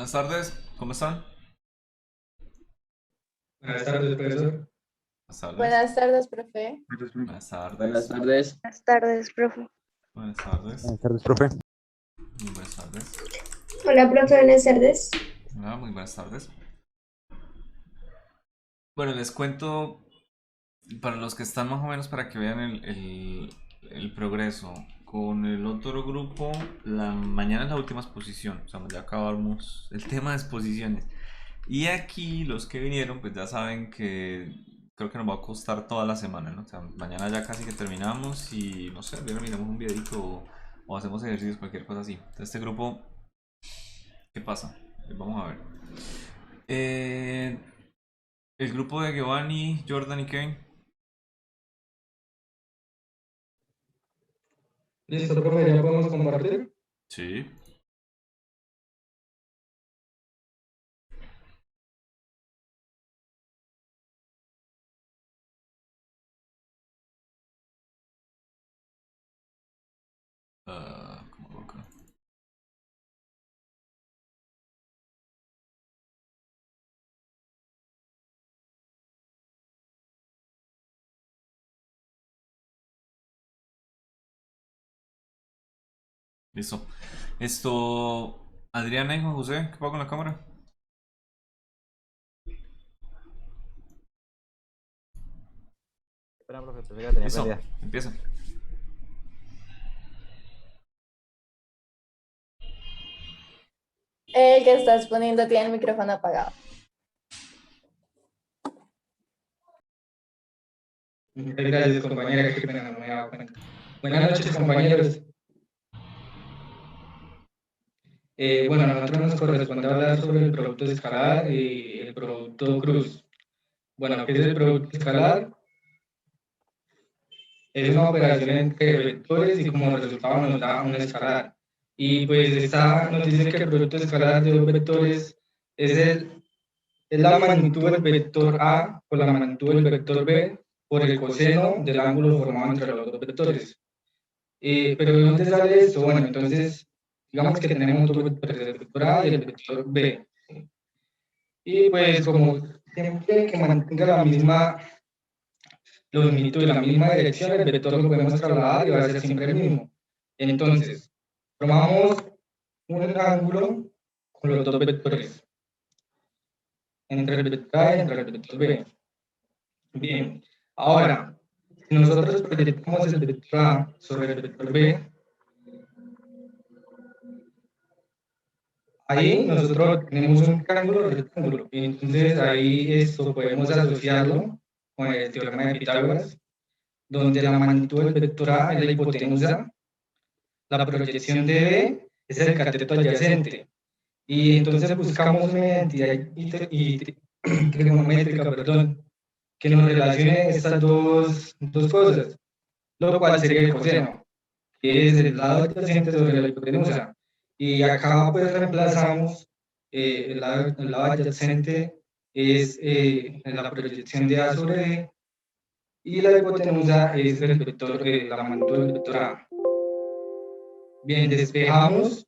Buenas tardes, ¿cómo están? Buenas tardes, profesor. Buenas tardes, Buenas tardes, profe. buenas Buenas tardes, tardes. Buenas tardes, profe. buenas tardes, Buenas tardes, profe. muy buenas tardes. Hola, profe, buenas tardes. Hola, muy buenas tardes. Bueno, les cuento para los que están más o menos para que vean el progreso. Con el otro grupo, mañana es la última exposición, o sea, ya acabamos el tema de exposiciones. Y aquí los que vinieron, pues ya saben que creo que nos va a costar toda la semana, ¿no? O sea, mañana ya casi que terminamos y no sé, bien miramos un videito o hacemos ejercicios, cualquier cosa así. Entonces, este grupo, ¿qué pasa? Vamos a ver. Eh, el grupo de Giovanni, Jordan y Kevin. Listo, profe, ya podemos compartir. Sí. ¿Cómo lo hago acá? Listo. Adriana y Juan José, ¿qué pasa con la cámara? Espera, profe, pensé que la tenía Listo, prendida. empieza. El que estás poniendo tiene el micrófono apagado. Gracias, compañera, qué pena, no me he dado cuenta. Buenas noches, compañeros. Bueno, a nosotros nos corresponde hablar sobre el producto escalar y el producto cruz. Bueno, ¿qué es el producto escalar? Es una operación entre vectores y como resultado nos da un escalar. Y pues esta nos dice que el producto escalar de dos vectores es es la magnitud del vector A por la magnitud del vector B por el coseno del ángulo formado entre los dos vectores. Pero ¿de dónde sale esto? Bueno, entonces, digamos que tenemos dos vectores, el vector A y el vector B. Y pues como siempre que mantenga la misma longitud, la misma dirección, el vector lo podemos trasladar y va a ser siempre el mismo. Entonces, formamos un ángulo con los dos vectores, entre el vector A y entre el vector B. Bien, ahora, si nosotros proyectamos el vector A sobre el vector B, ahí nosotros tenemos un triángulo rectángulo. Entonces ahí esto podemos asociarlo con el teorema de Pitágoras, donde la magnitud del vector A es la hipotenusa, la proyección de B es el cateto adyacente. Y entonces buscamos una identidad trigonométrica, perdón, que nos relacione estas dos cosas, lo cual sería el coseno, que es el lado adyacente sobre la hipotenusa. Y acá pues reemplazamos el lado adyacente es la proyección de A sobre B y la hipotenusa es el vector, la magnitud del vector A. Bien, despejamos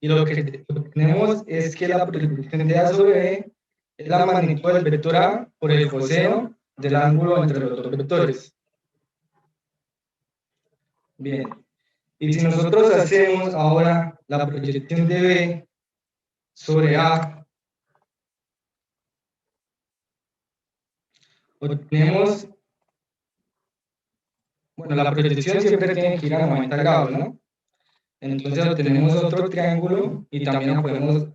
y lo que tenemos es que la proyección de A sobre B es la magnitud del vector A por el coseno del ángulo entre los dos vectores. Bien, y si nosotros hacemos ahora la proyección de B sobre A, obtenemos, bueno, la proyección siempre tiene que ir a 90 grados, ¿no? Entonces obtenemos otro triángulo y también podemos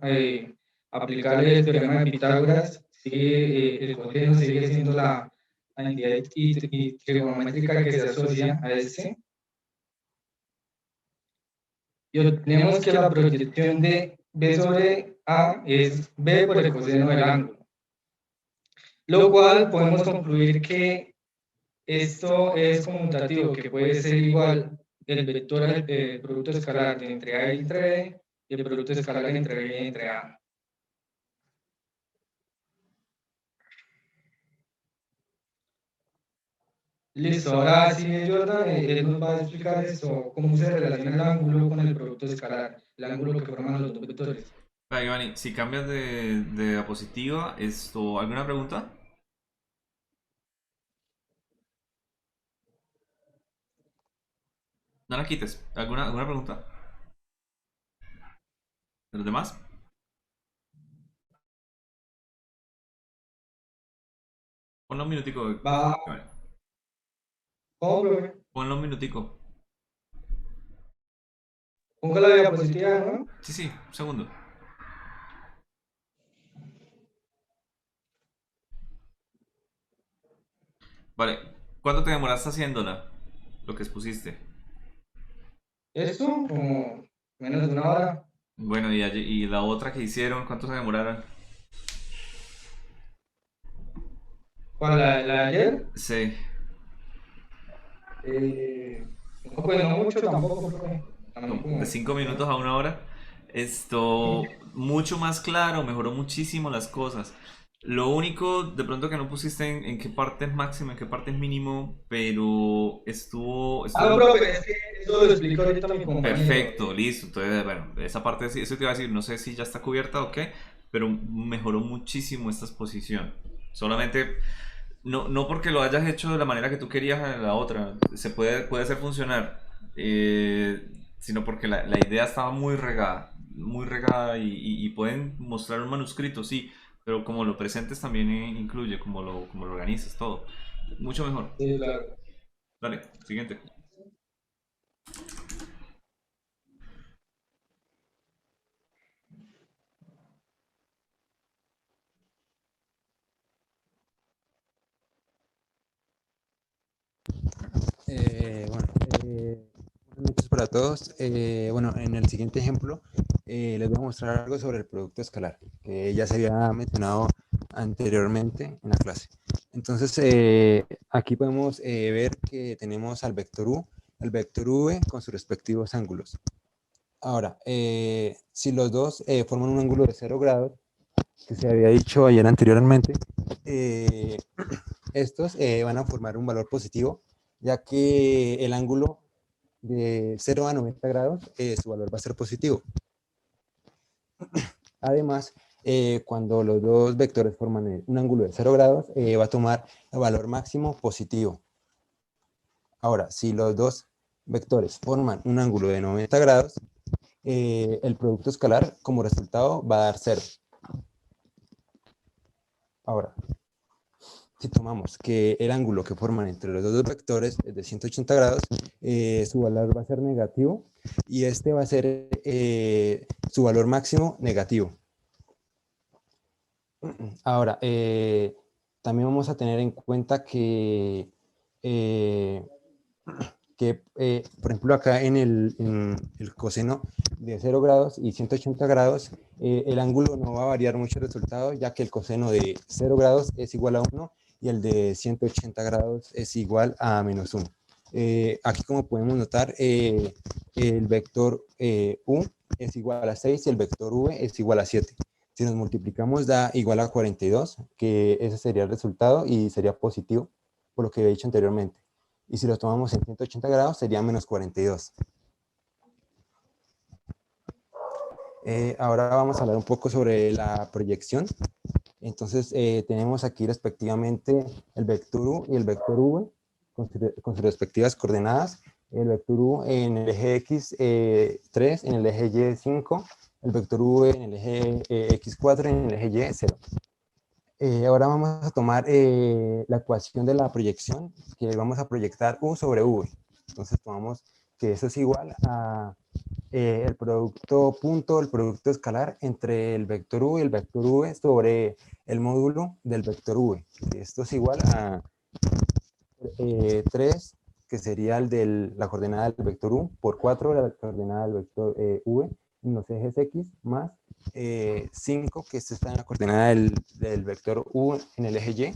aplicarle el teorema de Pitágoras, sigue, el coseno sigue siendo la entidad trigonométrica que se asocia a este, y obtenemos que la proyección de B sobre A es B por el coseno del ángulo, lo cual podemos concluir que esto es conmutativo, que puede ser igual el vector al producto escalar de entre A y entre B y el producto escalar entre B y entre A. Listo, ahora sí, Jordan, él nos va a explicar esto, cómo se relaciona el ángulo con el producto escalar, el ángulo que forman los dos vectores. Vale, Giovanni, si cambias de diapositiva, ¿alguna pregunta? No la quites. ¿Alguna pregunta? ¿De los demás? Ponlo un minutico, Va, Giovanni. ¿cómo, profe? Ponlo un minutico. Ponga la diapositiva, ¿no? Sí, sí, un segundo. Vale, ¿cuánto te demoraste haciéndola? Lo que expusiste. Eso, como menos de una hora. Bueno, y la otra que hicieron, ¿cuánto se demoraron? ¿Cuál, la de ayer? Sí. No, pues no mucho tampoco, profe. También De como, 5 ¿no? minutos a una hora. Mucho más claro, mejoró muchísimo las cosas. Lo único, de pronto que no pusiste en qué parte es máximo, en qué parte es mínimo, pero Ah, no, estuvo profe, es que eso lo explico ahorita a mi compañero. perfecto, listo. Entonces, bueno, esa parte, eso te iba a decir, no sé si ya está cubierta o qué, pero mejoró muchísimo esta exposición. Solamente, no porque lo hayas hecho de la manera que tú querías en la otra, puede hacer funcionar, sino porque la idea estaba muy regada y pueden mostrar un manuscrito, sí, pero como lo presentes también incluye, como lo organizas, todo. Mucho mejor. Sí, claro. Dale, siguiente. Bueno, buenas noches para todos. Bueno, en el siguiente ejemplo les voy a mostrar algo sobre el producto escalar, que ya se había mencionado anteriormente en la clase. Entonces, aquí podemos ver que tenemos al vector U, el vector V con sus respectivos ángulos. Ahora, si los dos forman un ángulo de 0 grados, que se había dicho ayer anteriormente, eh, estos van a formar un valor positivo, ya que el ángulo de 0 a 90 grados, su valor va a ser positivo. Además, cuando los dos vectores forman un ángulo de 0 grados, va a tomar el valor máximo positivo. Ahora, si los dos vectores forman un ángulo de 90 grados, el producto escalar como resultado va a dar 0. Ahora, si tomamos que el ángulo que forman entre los dos vectores es de 180 grados, su valor va a ser negativo y este va a ser su valor máximo negativo. Ahora, también vamos a tener en cuenta eh, por ejemplo, acá en el coseno de 0 grados y 180 grados, el ángulo no va a variar mucho el resultado, ya que el coseno de 0 grados es igual a 1 y el de 180 grados es igual a menos 1. Aquí, como podemos notar, el vector U es igual a 6 y el vector V es igual a 7. Si nos multiplicamos da igual a 42, que ese sería el resultado y sería positivo, por lo que he dicho anteriormente. Y si lo tomamos en 180 grados sería menos 42. Ahora vamos a hablar un poco sobre la proyección. Entonces tenemos aquí respectivamente el vector U y el vector V con sus respectivas coordenadas. El vector U en el eje X 3, en el eje Y 5, el vector V en el eje X 4 y en el eje Y 0. Ahora vamos a tomar la ecuación de la proyección, que vamos a proyectar U sobre V. Entonces tomamos que eso es igual a el producto punto, el producto escalar entre el vector U y el vector V sobre el módulo del vector V. Esto es igual a 3, que sería el de la coordenada del vector U, por 4, la coordenada del vector V, en los ejes X, más 5, que esto está en la coordenada del vector U en el eje Y,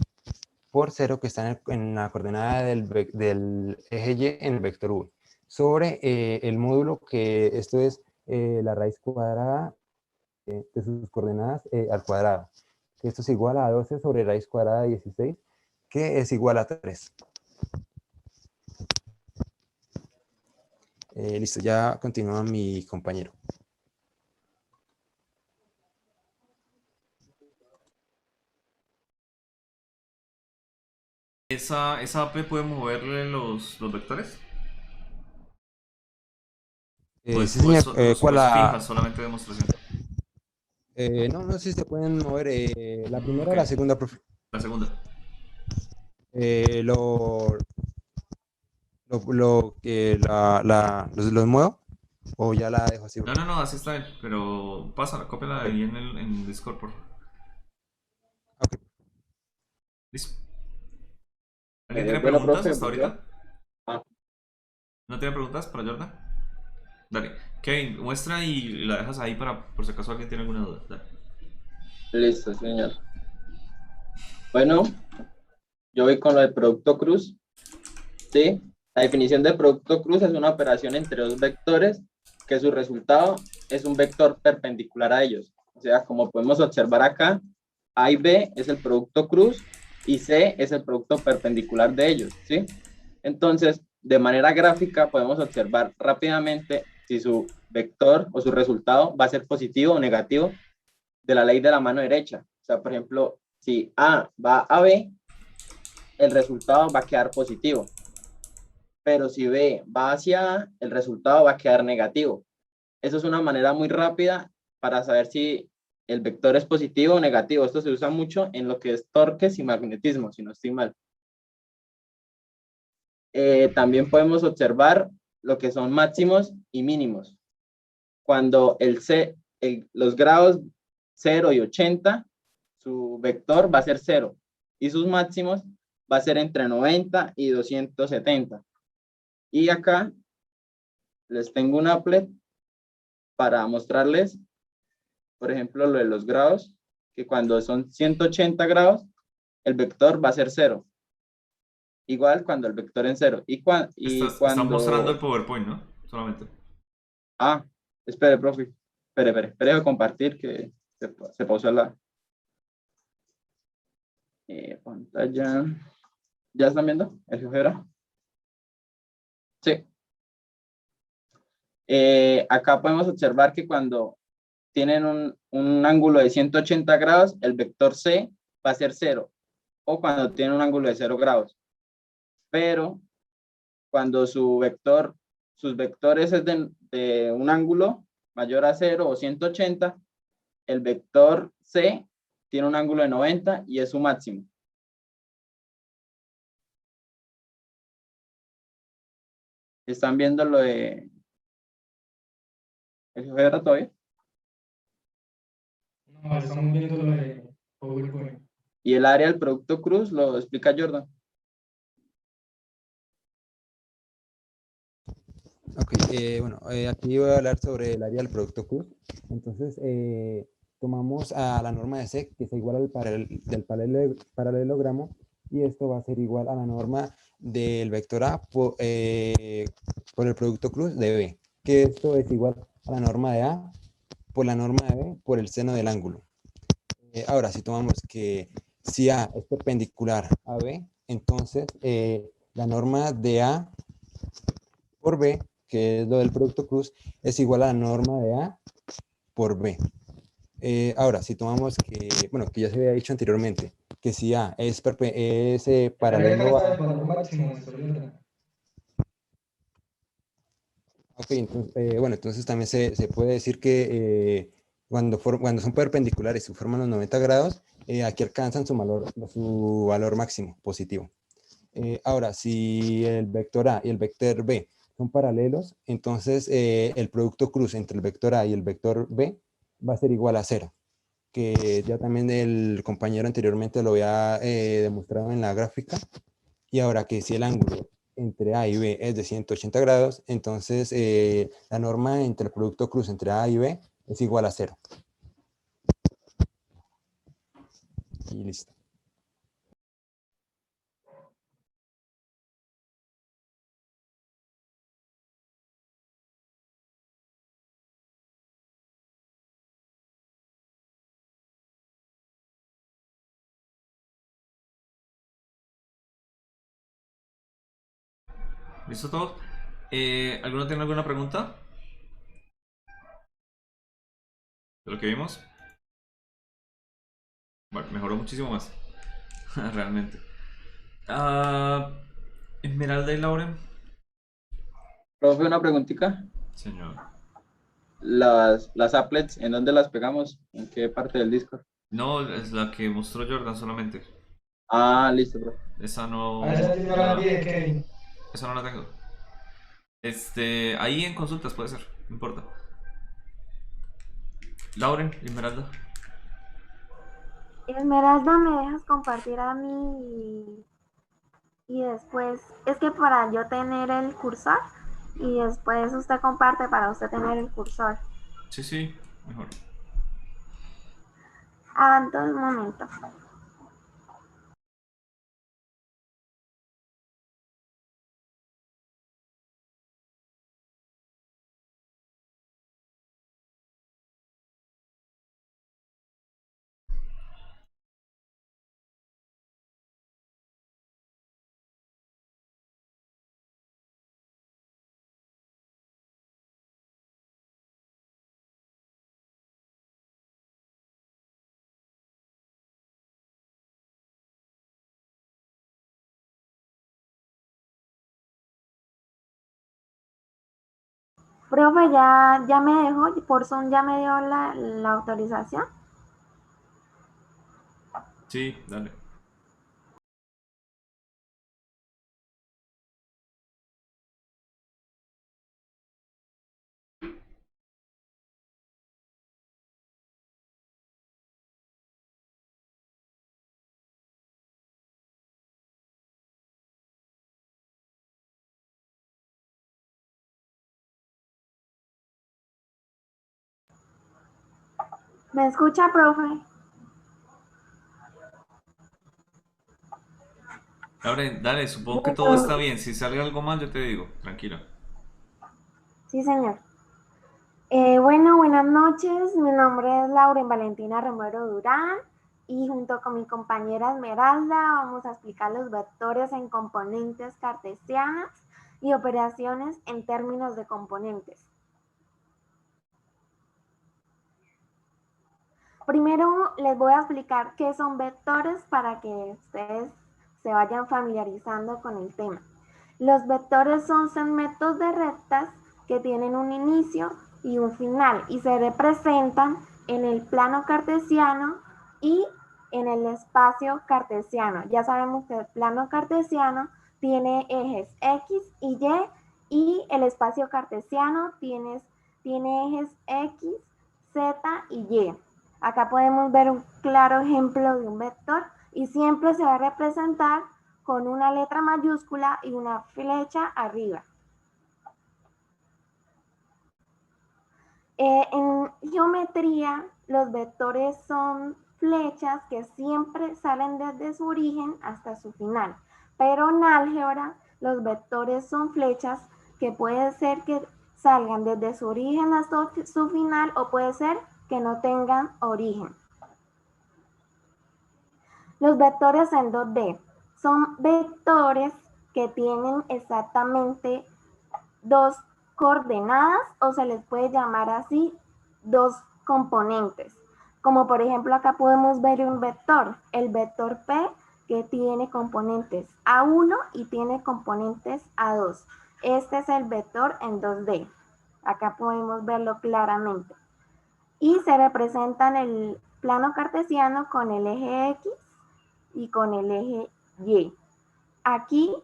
por 0, que está en la coordenada del eje Y en el vector V, sobre el módulo, que esto es la raíz cuadrada de sus coordenadas al cuadrado, que esto es igual a 12 sobre raíz cuadrada de 16, que es igual a 3. Listo, ya continúa mi compañero. ¿Esa AP puede moverle los vectores? Sí, señor. O ¿Cuál es la...? fija, solamente demostración? No, no sé si se pueden mover la primera Ok, o la segunda, profe. la segunda. Eh, lo, lo que los muevo o ya la dejo así, No, profe. no, no, así está bien. Pero pásala, cópiala Ok, ahí en Discord, por favor. ok. Listo. ¿Alguien tiene Bueno, preguntas profe, hasta voy yo. ahorita? Ah, ¿No tiene preguntas para Jordan? Dale. Kevin, muestra y la dejas ahí para por si acaso alguien tiene alguna duda. Dale. listo, señor. Bueno, yo voy con lo del producto cruz. Sí, la definición de producto cruz es una operación entre dos vectores que su resultado es un vector perpendicular a ellos. O sea, como podemos observar acá, A y B es el producto cruz y C es el producto perpendicular de ellos, ¿sí? Entonces, de manera gráfica podemos observar rápidamente si su vector o su resultado va a ser positivo o negativo de la ley de la mano derecha. O sea, por ejemplo, si A va a B, el resultado va a quedar positivo, pero si B va hacia A, el resultado va a quedar negativo. Eso es una manera muy rápida para saber si el vector es positivo o negativo. Esto se usa mucho en lo que es torques y magnetismo, si no estoy mal. También podemos observar lo que son máximos y mínimos. Cuando los grados 0 y 80, su vector va a ser 0 y sus máximos va a ser entre 90 y 270. Y acá les tengo un applet para mostrarles, por ejemplo, lo de los grados, que cuando son 180 grados, el vector va a ser 0. Igual cuando el vector en 0. Y Está mostrando el cuando... PowerPoint, ¿no? Solamente. Ah, espere, profe. Espere de compartir que se pausó la pantalla. ¿Ya están viendo el GeoGebra? Sí. Acá podemos observar que cuando tienen un ángulo de 180 grados, el vector C va a ser 0. O cuando tienen un ángulo de 0 grados. Pero cuando sus vectores es de un ángulo mayor a 0 o 180, el vector C tiene un ángulo de 90 y es su máximo. ¿Están viendo lo de el GeoGebra todavía? No, estamos viendo lo de PowerPoint. Y el área del producto cruz lo explica Jordan. Ok, bueno, aquí voy a hablar sobre el área del producto cruz. Entonces, tomamos a la norma de sec, que es igual al del paralelogramo, y esto va a ser igual a la norma del vector A por el producto cruz de B, que esto es igual a la norma de A por la norma de B por el seno del ángulo. Ahora, si tomamos que si A es perpendicular a B, entonces la norma de A por B, que es lo del producto cruz, es igual a la norma de A por B. Ahora, si tomamos que, bueno, que ya se había dicho anteriormente, que si A es paralelo a... Máximo, Jordan. Ok, entonces, bueno, entonces también se puede decir que cuando son perpendiculares y forman los 90 grados, aquí alcanzan su valor máximo positivo. Ahora, si el vector A y el vector B son paralelos, entonces el producto cruz entre el vector A y el vector B va a ser igual a 0, que ya también el compañero anteriormente lo había demostrado en la gráfica. Y ahora que si el ángulo entre A y B es de 180 grados, entonces la norma entre el producto cruz entre A y B es igual a 0. Y listo. ¿Listo todo? ¿Alguno tiene alguna pregunta? ¿De lo que vimos? Bueno, mejoró muchísimo más. Realmente. Ah, Esmeralda y Lauren. Profe, una preguntita. Señor. Las applets, ¿en dónde las pegamos? ¿En qué parte del disco? No, es la que mostró Jordan solamente. Ah, listo, profe. Esa no, A esa sí no la pide, Kevin. esa no la tengo. Ahí en consultas puede ser, no importa. Lauren, Esmeralda. Esmeralda, ¿me dejas compartir a mí y después, es que para yo tener el cursor y después usted comparte para usted tener el cursor? Sí, sí, mejor. Ah, entonces un momento. Profe, ya me dejó, por Zoom ya me dio la autorización. Sí, dale. ¿Me escucha, profe? Lauren, dale, supongo que todo está Bueno, bien. Si sale algo mal, yo te digo. Tranquila. sí, señor. Bueno, buenas noches. Mi nombre es Lauren Valentina Romero Durán y junto con mi compañera Esmeralda vamos a explicar los vectores en componentes cartesianas y operaciones en términos de componentes. Primero les voy a explicar qué son vectores para que ustedes se vayan familiarizando con el tema. Los vectores son segmentos de rectas que tienen un inicio y un final y se representan en el plano cartesiano y en el espacio cartesiano. Ya sabemos que el plano cartesiano tiene ejes X y Y el espacio cartesiano tiene ejes X, Z y Y. Acá podemos ver un claro ejemplo de un vector y siempre se va a representar con una letra mayúscula y una flecha arriba. En geometría, los vectores son flechas que siempre salen desde su origen hasta su final, pero en álgebra los vectores son flechas que puede ser que salgan desde su origen hasta su final o puede ser que no tengan origen. Los vectores en 2D son vectores que tienen exactamente dos coordenadas o se les puede llamar así dos componentes. Como por ejemplo acá podemos ver un vector, el vector P que tiene componentes A1 y tiene componentes A2. Este es el vector en 2D. Acá podemos verlo claramente. Y se representa en el plano cartesiano con el eje X y con el eje Y. Aquí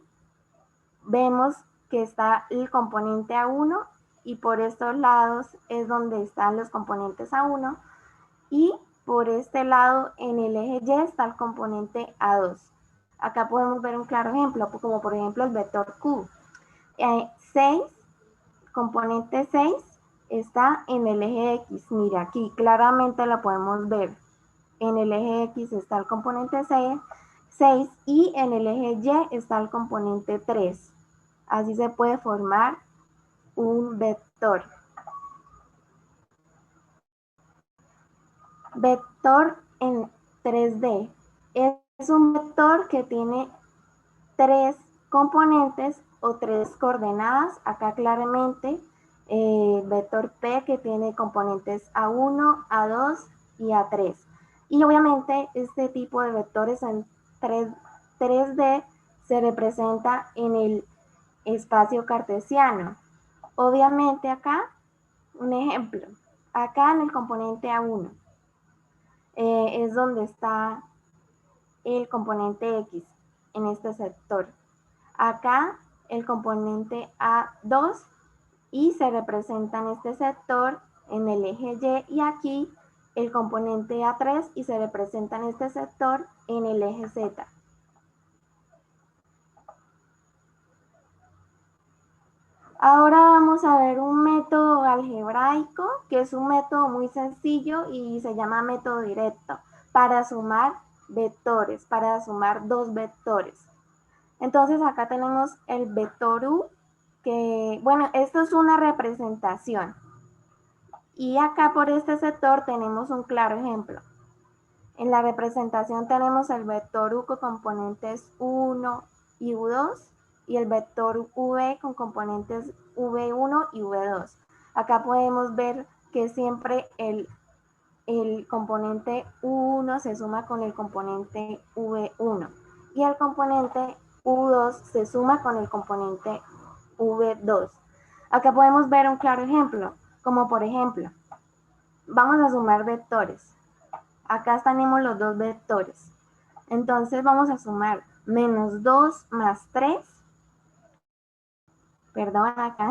vemos que está el componente A1 y por estos lados es donde están los componentes A1 y por este lado en el eje Y está el componente A2. Acá podemos ver un claro ejemplo, como por ejemplo el vector Q. 6, componente 6 está en el eje X. Mira, aquí claramente lo podemos ver. En el eje X está el componente 6 y en el eje Y está el componente 3. Así se puede formar un vector. Vector en 3D. Es un vector que tiene tres componentes o tres coordenadas. Acá claramente vector P que tiene componentes A1, A2 y A3. Y obviamente este tipo de vectores en 3D se representa en el espacio cartesiano. Obviamente acá, un ejemplo, acá en el componente A1 es donde está el componente X en este sector. Acá el componente A2 y se representa en este sector en el eje Y, y aquí el componente A3 y se representa en este sector en el eje Z. Ahora vamos a ver un método algebraico que es un método muy sencillo y se llama método directo para sumar vectores, para sumar dos vectores. Entonces acá tenemos el vector U, que bueno, esto es una representación. Y acá por este sector tenemos un claro ejemplo. En la representación tenemos el vector U con componentes U1 y U2 y el vector V con componentes V1 y V2. Acá podemos ver que siempre el componente U1 se suma con el componente V1 y el componente U2 se suma con el componente V2. Acá podemos ver un claro ejemplo, como por ejemplo, vamos a sumar vectores. Acá tenemos los dos vectores. Entonces vamos a sumar menos 2 más 3. Perdón, acá.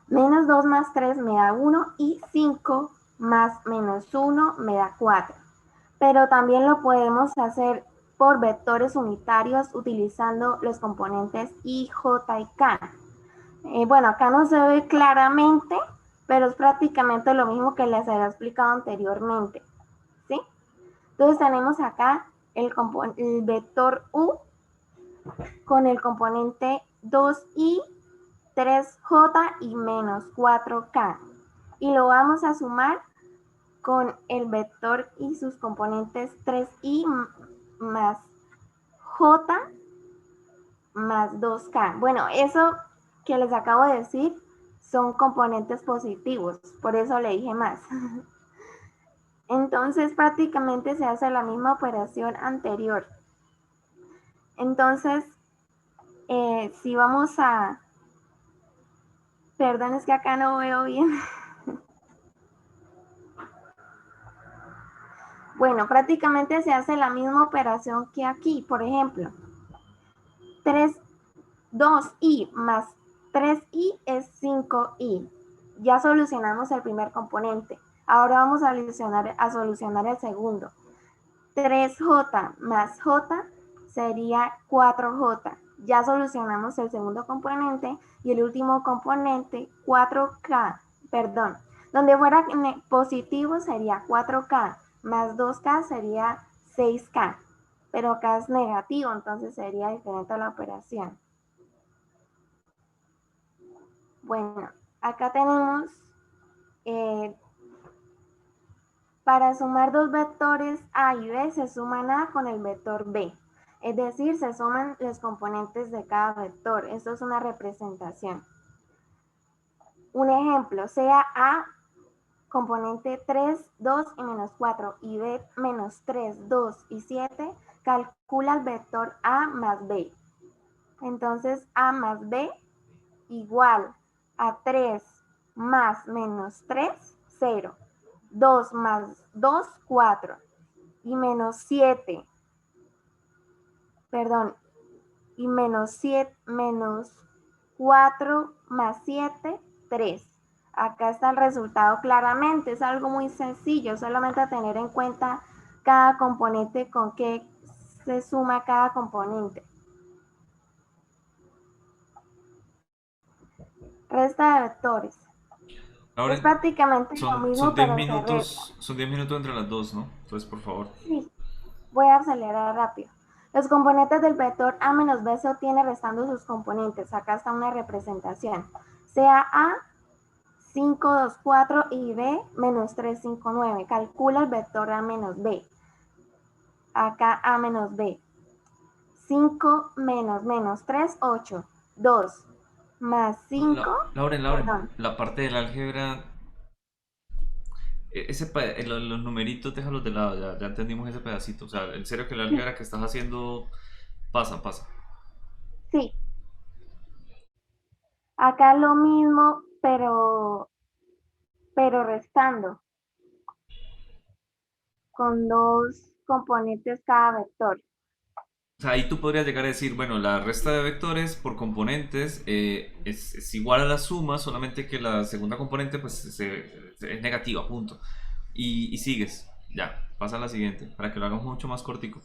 Menos 2 más 3 me da 1 y 5 más menos 1 me da 4. Pero también lo podemos hacer por vectores unitarios utilizando los componentes I, J y K. Bueno, acá no se ve claramente, pero es prácticamente lo mismo que les había explicado anteriormente. ¿Sí? Entonces tenemos acá el vector U con el componente 2i, 3j y menos 4k. Y lo vamos a sumar con el vector y sus componentes 3i más j más 2k. Bueno, eso que les acabo de decir son componentes positivos, por eso le dije más. Entonces prácticamente se hace la misma operación anterior. Entonces, si vamos a... Perdón, es que acá no veo bien. Bueno, prácticamente se hace la misma operación que aquí. Por ejemplo, 2i más 3i es 5i. Ya solucionamos el primer componente. Ahora vamos a solucionar el segundo. 3j más j sería 4j. Ya solucionamos el segundo componente y el último componente 4k, perdón. Donde fuera positivo sería 4k, más 2k sería 6k. Pero acá es negativo, entonces sería diferente a la operación. Bueno, acá tenemos... para sumar dos vectores A y B, se suman A con el vector B. Es decir, se suman los componentes de cada vector. Esto es una representación. Un ejemplo, sea A componente 3, 2 y menos 4 y B menos 3, 2 y 7, calcula el vector A más B. Entonces, A más B igual a 3 más menos 3, 0. 2 más 2, 4. Y menos 7. Perdón. Y menos 7, menos 4 más 7, 3. Acá está el resultado claramente. Es algo muy sencillo. Solamente tener en cuenta cada componente con qué se suma cada componente. Resta de vectores. Ahora, Es prácticamente lo mismo, son 10 pero se resta. minutos, son 10 minutos entre las dos, ¿no? Entonces, por favor. Sí, voy a acelerar rápido. Los componentes del vector A menos B se obtiene restando sus componentes. Acá está una representación. Sea A 5, 2, 4 y B menos 3, 5, 9. Calcula el vector A menos B. Acá A menos B. 5 menos menos 3, 8. 2 más 5. Lauren, Perdón. la parte del álgebra, los numeritos déjalos de lado, ya entendimos ese pedacito. O sea, en serio que la álgebra que estás haciendo pasa. Sí, acá lo mismo, pero restando, con dos componentes cada vector. O sea, ahí tú podrías llegar a decir, bueno, la resta de vectores por componentes es igual a la suma, solamente que la segunda componente pues es negativa, punto. Y sigues, ya, pasa a la siguiente, para que lo hagamos mucho más cortico.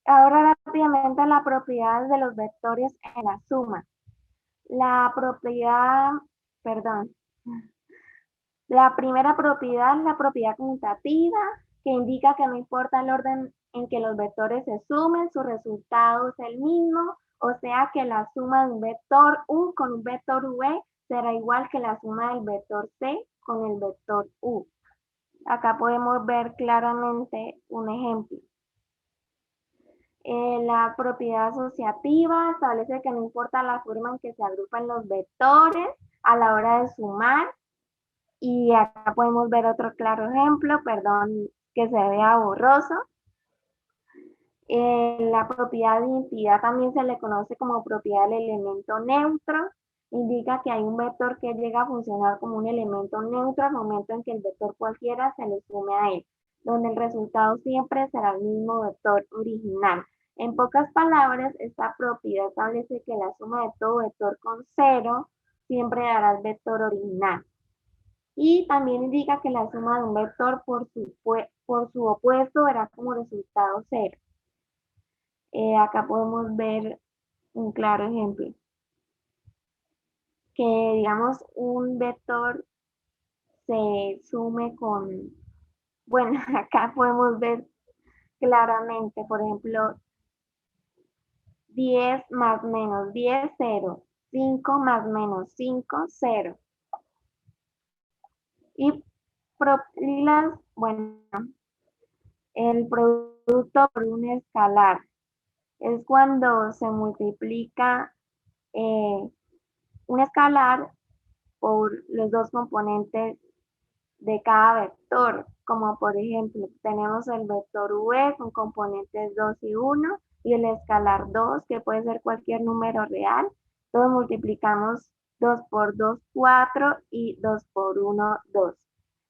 Ahora rápidamente la propiedad de los vectores en la suma. La propiedad, perdón, la primera propiedad es la propiedad conmutativa, que indica que no importa el orden en que los vectores se sumen, su resultado es el mismo, o sea que la suma de un vector U con un vector V será igual que la suma del vector C con el vector U. Acá podemos ver claramente un ejemplo. La propiedad asociativa establece que no importa la forma en que se agrupan los vectores a la hora de sumar. Y acá podemos ver otro claro ejemplo, perdón que se vea borroso. La propiedad de identidad también se le conoce como propiedad del elemento neutro. Indica que hay un vector que llega a funcionar como un elemento neutro al momento en que el vector cualquiera se le sume a él, donde el resultado siempre será el mismo vector original. En pocas palabras, esta propiedad establece que la suma de todo vector con cero siempre dará el vector original. Y también indica que la suma de un vector por su opuesto verá como resultado cero. Acá podemos ver un claro ejemplo. Que digamos un vector se sume con, bueno, acá podemos ver claramente, por ejemplo, 10 más menos 10, 0. 5 más menos 5, 0. Y bueno, el producto por un escalar es cuando se multiplica un escalar por los dos componentes de cada vector, como por ejemplo tenemos el vector v con componentes 2 y 1 y el escalar 2 que puede ser cualquier número real. Entonces multiplicamos 2 por 2, 4 y 2 por 1, 2.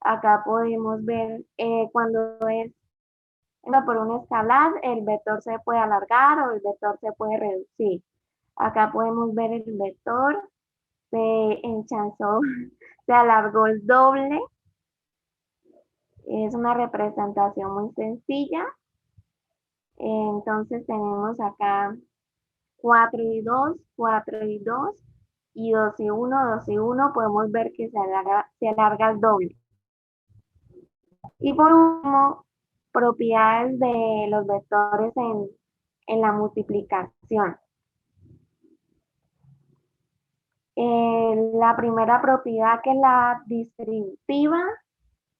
Acá podemos ver cuando es por un escalar, el vector se puede alargar o el vector se puede reducir. Acá podemos ver el vector, se ensanchó, se alargó el doble. Es una representación muy sencilla. Entonces tenemos acá 4 y 2, 4 y 2, y 2 y 1, 2 y 1. Podemos ver que se alarga el doble. Y por último, propiedades de los vectores en la multiplicación. La primera propiedad, que es la distributiva,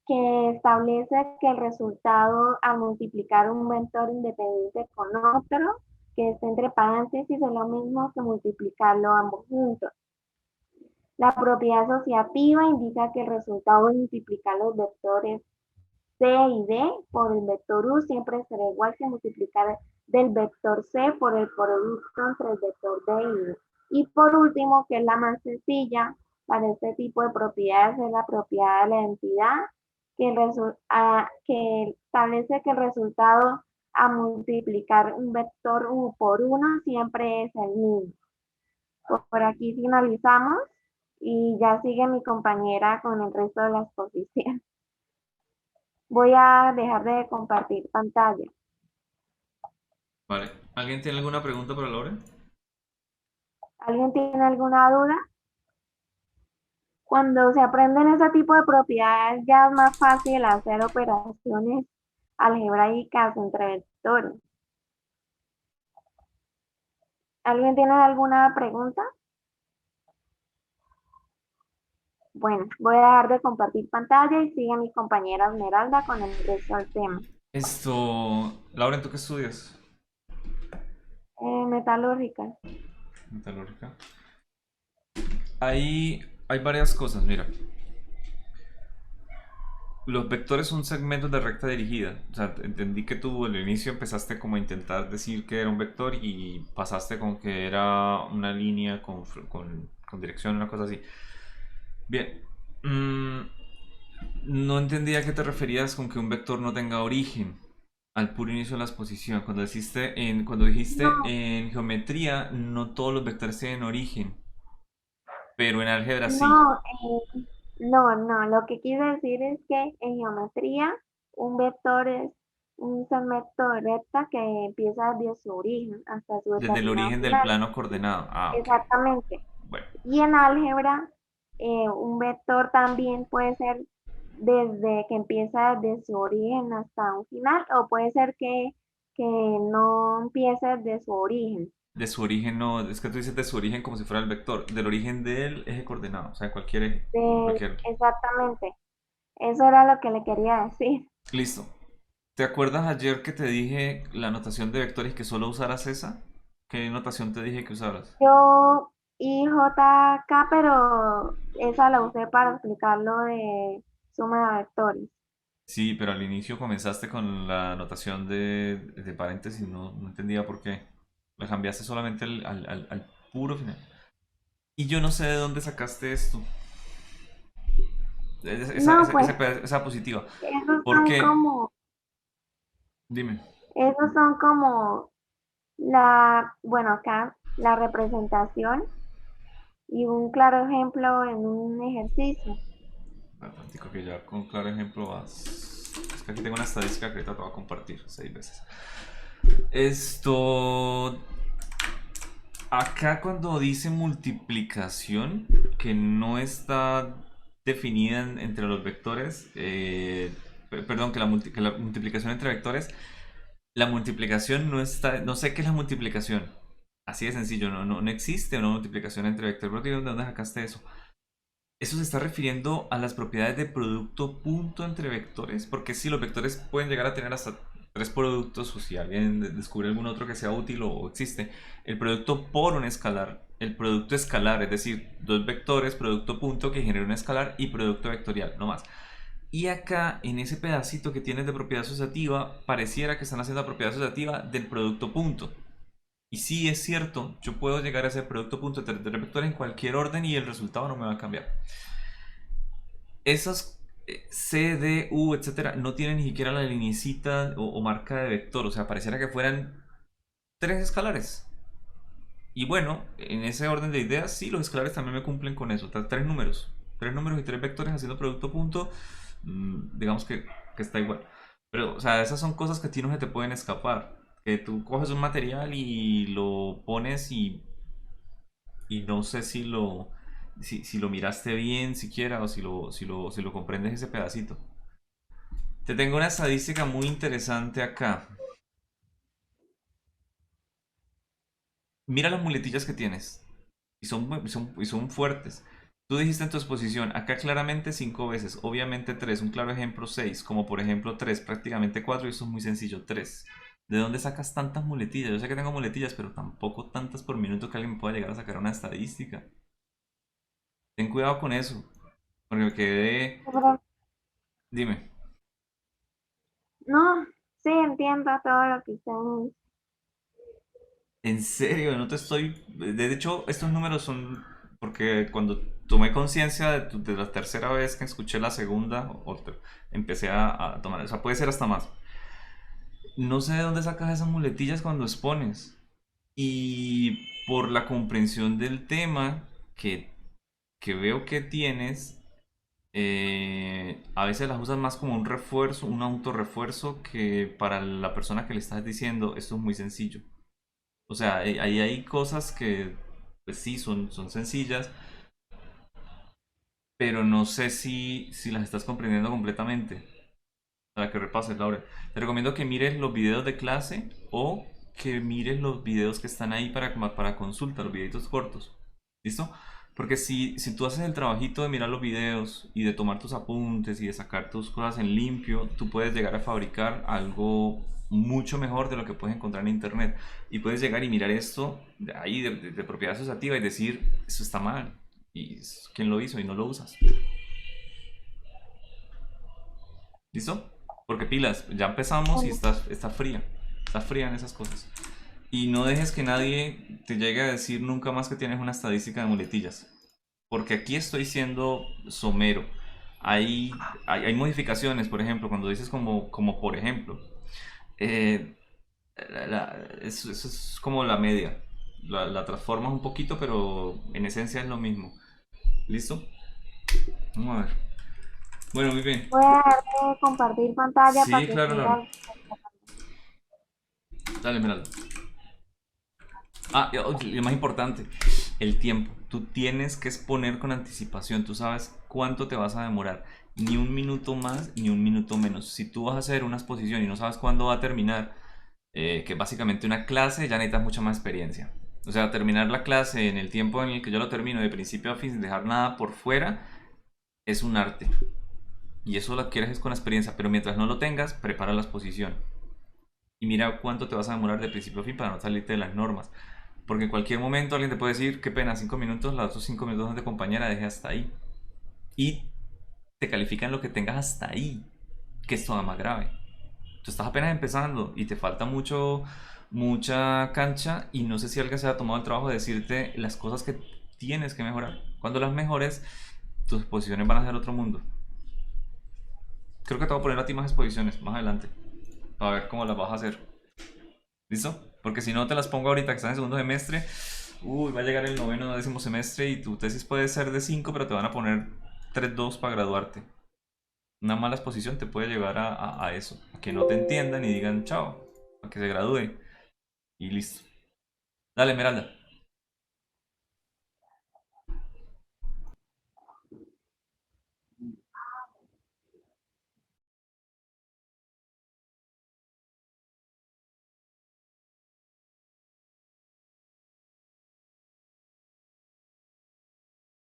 que establece que el resultado al multiplicar un vector independiente con otro, que esté entre paréntesis, es lo mismo que multiplicarlo ambos juntos. La propiedad asociativa indica que el resultado de multiplicar los vectores C y D por el vector U siempre será igual que multiplicar del vector C por el producto entre el vector D y U. Y por último, que es la más sencilla para este tipo de propiedades, es la propiedad de la identidad, que establece que el resultado a multiplicar un vector U por 1 siempre es el mismo. Por aquí finalizamos y ya sigue mi compañera con el resto de la exposición. Voy a dejar de compartir pantalla. Vale, ¿alguien tiene alguna pregunta para Laura? ¿Alguien tiene alguna duda? Cuando se aprenden ese tipo de propiedades ya es más fácil hacer operaciones algebraicas entre vectores. ¿Alguien tiene alguna pregunta? Bueno, voy a dejar de compartir pantalla y sigue mi compañera Esmeralda con el resto del tema. Laura, ¿tú qué estudias? Metalúrgica. Metalúrgica. Hay varias cosas, mira. Los vectores son segmentos de recta dirigida. O sea, entendí que tú al inicio empezaste como a intentar decir que era un vector y pasaste con que era una línea con dirección, una cosa así. Bien. No entendía a qué te referías con que un vector no tenga origen al puro inicio de la exposición. Cuando dijiste No, en geometría, no todos los vectores tienen origen, pero en álgebra sí. no, no, lo que quise decir es que en geometría un vector es un segmento de recta que empieza desde su origen hasta su Desde el determinado origen del final. plano coordenado. Ah, ok. Exactamente. Bueno. Y en álgebra, un vector también puede ser desde que empieza desde su origen hasta un final, o puede ser que no empiece desde su origen. De su origen no, es que tú dices de su origen como si fuera el vector, del origen del eje coordenado, o sea, cualquier eje, cualquier. Exactamente. Eso era lo que le quería decir. Listo. ¿Te acuerdas ayer que te dije la notación de vectores que solo usaras esa? ¿Qué notación te dije que usaras? Yo IJK, pero esa la usé para explicar lo de suma de vectores. Sí, pero al inicio comenzaste con la notación de paréntesis, no entendía por qué. La cambiaste solamente al puro final. Y yo no sé de dónde sacaste esto, No, pues esa positiva. esos ¿Por son qué? como, Dime. esos son como bueno, acá la representación y un claro ejemplo en un ejercicio. Atlántico, que ya con claro ejemplo vas. Es que aquí tengo una estadística que ahorita te voy a compartir 6 veces. Esto. Acá cuando dice multiplicación, que no está definida entre los vectores, perdón, que la multiplicación entre vectores, la multiplicación no está, no sé qué es la multiplicación. Así de sencillo, no existe una multiplicación entre vectores. ¿De dónde sacaste eso? ¿Eso se está refiriendo a las propiedades de producto punto entre vectores? Porque sí, los vectores pueden llegar a tener hasta tres productos, o si alguien descubre algún otro que sea útil o existe. El producto por un escalar, el producto escalar, es decir, dos vectores, producto punto que genera un escalar y producto vectorial, no más. Y acá, en ese pedacito que tienes de propiedad asociativa, pareciera que están haciendo la propiedad asociativa del producto punto. Y sí, es cierto, yo puedo llegar a ese producto punto de vectores en cualquier orden y el resultado no me va a cambiar. Esas C, D, U, etcétera, no tienen ni siquiera la linecita o marca de vector. O sea, pareciera que fueran tres escalares. Y bueno, en ese orden de ideas, sí, los escalares también me cumplen con eso. Tres números. Tres números y tres vectores haciendo producto punto. Digamos que está igual. Pero, o sea, esas son cosas que a ti no se te pueden escapar. Que tú coges un material y lo pones y no sé si lo miraste bien siquiera o si lo comprendes ese pedacito. Te tengo una estadística muy interesante acá. Mira las muletillas que tienes. Y son fuertes. Tú dijiste en tu exposición, acá claramente 5 veces, obviamente 3, un claro ejemplo 6, como por ejemplo 3, prácticamente 4, y eso es muy sencillo, 3. ¿De dónde sacas tantas muletillas? Yo sé que tengo muletillas, pero tampoco tantas por minuto que alguien me pueda llegar a sacar una estadística. Ten cuidado con eso, porque me quedé. Pero Dime. no, sí entiendo todo lo que usted dice. En serio, no te estoy. De hecho, estos números son. Porque cuando tomé conciencia de la tercera vez que escuché la segunda, empecé a tomar. O sea, puede ser hasta más. No sé de dónde sacas esas muletillas cuando expones. Y por la comprensión del tema que veo que tienes, a veces las usas más como un refuerzo, un autorrefuerzo, que para la persona que le estás diciendo, esto es muy sencillo. O sea, ahí hay cosas que, pues sí, son sencillas, pero no sé si las estás comprendiendo completamente. Para que repases, Laura. Te recomiendo que mires los videos de clase o que mires los videos que están ahí para consulta, los videitos cortos. ¿Listo? Porque si tú haces el trabajito de mirar los videos y de tomar tus apuntes y de sacar tus cosas en limpio, tú puedes llegar a fabricar algo mucho mejor de lo que puedes encontrar en internet. Y puedes llegar y mirar esto de ahí de propiedad asociativa y decir, eso está mal. ¿Y quién lo hizo? Y no lo usas. ¿Listo? Porque pilas, ya empezamos y está fría en esas cosas. Y no dejes que nadie te llegue a decir nunca más que tienes una estadística de muletillas. Porque aquí estoy siendo somero. Hay modificaciones, por ejemplo, cuando dices como por ejemplo. eh, eso es como la media. La transformas un poquito, pero en esencia es lo mismo. ¿Listo? Vamos a ver. Bueno, muy bien. Voy a darle compartir pantalla para Sí, que claro, Laura. sigan. Dale, Esmeralda. Ah, y lo más importante, el tiempo. Tú tienes que exponer con anticipación. Tú sabes cuánto te vas a demorar. Ni un minuto más, ni un minuto menos. Si tú vas a hacer una exposición y no sabes cuándo va a terminar, que es básicamente una clase, ya necesitas mucha más experiencia. O sea, terminar la clase en el tiempo en el que yo lo termino, de principio a fin, sin dejar nada por fuera, es un arte. Y eso lo adquieres con la experiencia. Pero mientras no lo tengas, prepara la exposición. Y mira cuánto te vas a demorar de principio a fin para no salirte de las normas. Porque en cualquier momento alguien te puede decir, qué pena, 5 minutos, los otros 5 minutos de compañera dejé hasta ahí. Y te califican lo que tengas hasta ahí, que es todavía más grave. Tú estás apenas empezando y te falta mucha cancha y no sé si alguien se ha tomado el trabajo de decirte las cosas que tienes que mejorar. Cuando las mejores, tus exposiciones van a ser otro mundo. Creo que te voy a poner a ti más exposiciones más adelante para ver cómo las vas a hacer. ¿Listo? Porque si no te las pongo ahorita que estás en segundo semestre, va a llegar el noveno o décimo semestre y tu tesis puede ser de 5, pero te van a poner 3.2 para graduarte. Una mala exposición te puede llevar a eso, a que no te entiendan y digan chao, a que se gradúe y listo. Dale, Esmeralda.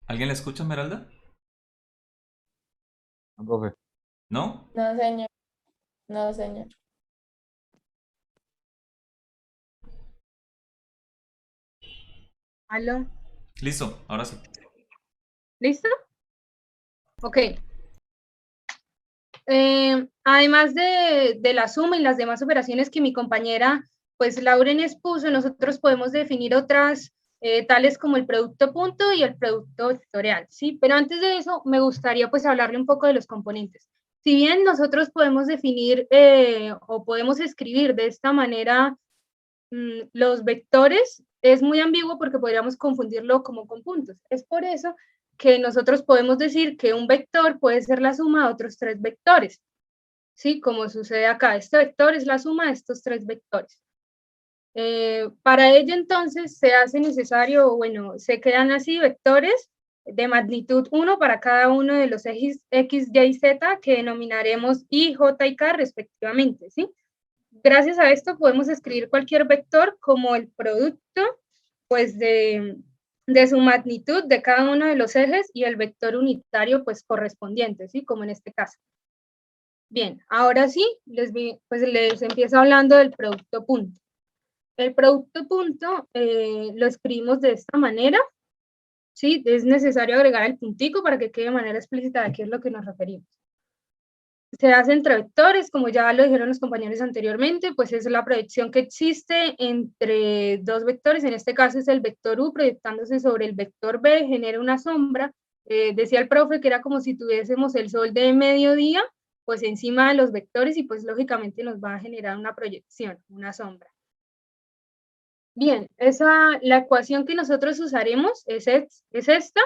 ¿Alguien le escucha, Esmeralda? No, profe. ¿No? No, señor. No, señor. ¿Aló? Listo, ahora sí. ¿Listo? Ok. Además de la suma y las demás operaciones que mi compañera, pues Lauren expuso, nosotros podemos definir otras, tales como el producto punto y el producto vectorial, ¿sí? Pero antes de eso, me gustaría pues hablarle un poco de los componentes. Si bien nosotros podemos definir o podemos escribir de esta manera los vectores, es muy ambiguo porque podríamos confundirlo como con puntos. Es por eso que nosotros podemos decir que un vector puede ser la suma de otros 3 vectores, ¿sí? Como sucede acá, este vector es la suma de estos 3 vectores. Para ello, entonces, se hace necesario, bueno, se crean así vectores de magnitud 1 para cada uno de los ejes X, Y, Z, que denominaremos I, J y K respectivamente, ¿sí? Gracias a esto podemos escribir cualquier vector como el producto, pues, de su magnitud de cada uno de los ejes y el vector unitario, pues, correspondiente, ¿sí? Como en este caso. Bien, ahora sí, pues les empiezo hablando del producto punto. El producto punto lo escribimos de esta manera, ¿sí? Es necesario agregar el puntico para que quede de manera explícita de qué es lo que nos referimos. Se hace entre vectores, como ya lo dijeron los compañeros anteriormente, pues es la proyección que existe entre 2 vectores, en este caso es el vector U proyectándose sobre el vector B, genera una sombra. Decía el profe que era como si tuviésemos el sol de mediodía, pues encima de los vectores y pues lógicamente nos va a generar una proyección, una sombra. Bien, la ecuación que nosotros usaremos es esta,